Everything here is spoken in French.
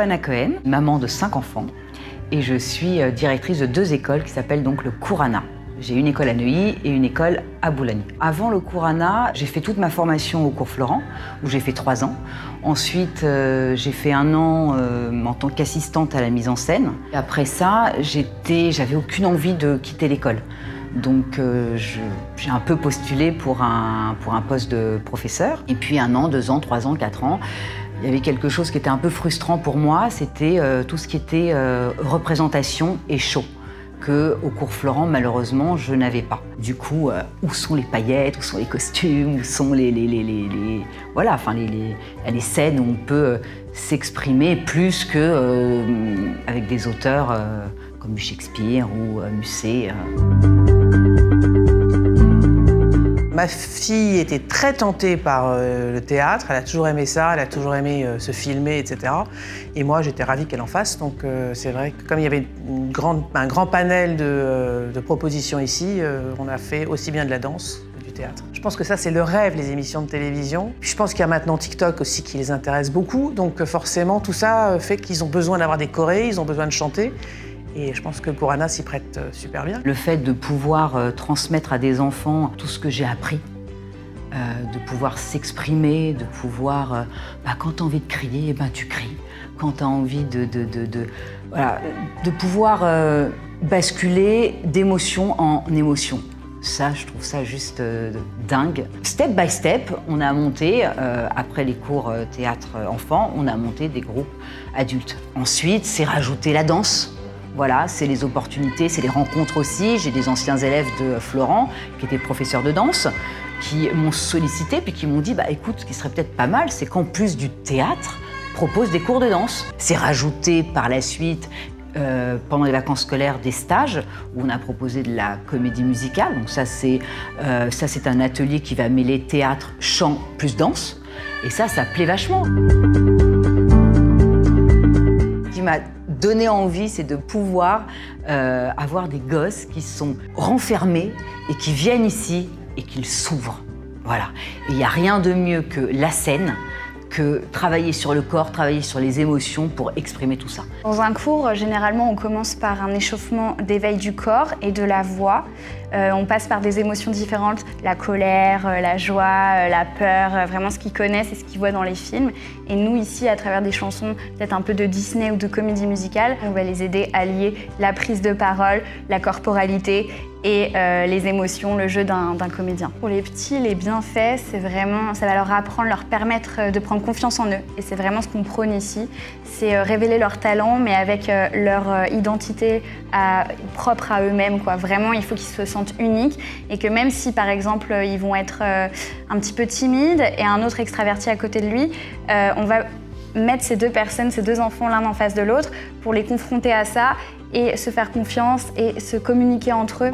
Johanna Cohen, maman de 5 enfants, et je suis directrice de 2 écoles qui s'appellent donc le cours Anna. J'ai une école à Neuilly et une école à Boulogne. Avant le cours Anna, j'ai fait toute ma formation au cours Florent, où j'ai fait 3 ans. Ensuite, j'ai fait 1 an en tant qu'assistante à la mise en scène. Et après ça, j'avais aucune envie de quitter l'école. Donc j'ai un peu postulé pour un poste de professeur. Et puis 1 an, 2 ans, 3 ans, 4 ans, il y avait quelque chose qui était un peu frustrant pour moi, c'était tout ce qui était représentation et show, qu'au cours Florent, malheureusement, je n'avais pas. Du coup, où sont les paillettes, où sont les costumes, où sont voilà, enfin, les scènes où on peut s'exprimer plus qu'avec des auteurs comme Shakespeare ou Musset. Ma fille était très tentée par le théâtre, elle a toujours aimé ça, elle a toujours aimé se filmer, etc. Et moi, j'étais ravie qu'elle en fasse. Donc c'est vrai que comme il y avait un grand panel de propositions ici, on a fait aussi bien de la danse que du théâtre. Je pense que ça, c'est le rêve, les émissions de télévision. Puis je pense qu'il y a maintenant TikTok aussi qui les intéresse beaucoup. Donc forcément, tout ça fait qu'ils ont besoin d'avoir des chorés, ils ont besoin de chanter. Et je pense que cours Anna s'y prête super bien. Le fait de pouvoir transmettre à des enfants tout ce que j'ai appris, de pouvoir s'exprimer, de pouvoir... quand tu as envie de crier, tu cries. Quand tu as envie voilà, de pouvoir basculer d'émotion en émotion. Ça, je trouve ça juste dingue. Step by step, on a monté, après les cours théâtre enfants, on a monté des groupes adultes. Ensuite, c'est rajouter la danse. Voilà, c'est les opportunités, c'est les rencontres aussi. J'ai des anciens élèves de Florent qui étaient professeurs de danse, qui m'ont sollicité puis qui m'ont dit écoute, ce qui serait peut-être pas mal, c'est qu'en plus du théâtre, propose des cours de danse. C'est rajouté par la suite, pendant les vacances scolaires, des stages où on a proposé de la comédie musicale. Donc ça, c'est un atelier qui va mêler théâtre, chant plus danse. Et ça plaît vachement. Ce qui m'a donné envie, c'est de pouvoir avoir des gosses qui sont renfermés et qui viennent ici et qu'ils s'ouvrent. Voilà. Et il n'y a rien de mieux que la scène, que travailler sur le corps, travailler sur les émotions pour exprimer tout ça. Dans un cours, généralement, on commence par un échauffement d'éveil du corps et de la voix. On passe par des émotions différentes, la colère, la joie, la peur, vraiment ce qu'ils connaissent et ce qu'ils voient dans les films. Et nous, ici, à travers des chansons, peut-être un peu de Disney ou de comédie musicale, on va les aider à lier la prise de parole, la corporalité et les émotions, le jeu d'un comédien. Pour les petits, les bienfaits, c'est vraiment, ça va leur apprendre, leur permettre de prendre confiance en eux. Et c'est vraiment ce qu'on prône ici, c'est révéler leur talent, mais avec leur identité propre à eux-mêmes, quoi. Vraiment, il faut qu'ils se sentent uniques et que même si, par exemple, ils vont être un petit peu timides et un autre extraverti à côté de lui, on va mettre ces 2 personnes, ces 2 enfants l'un en face de l'autre pour les confronter à ça et se faire confiance et se communiquer entre eux.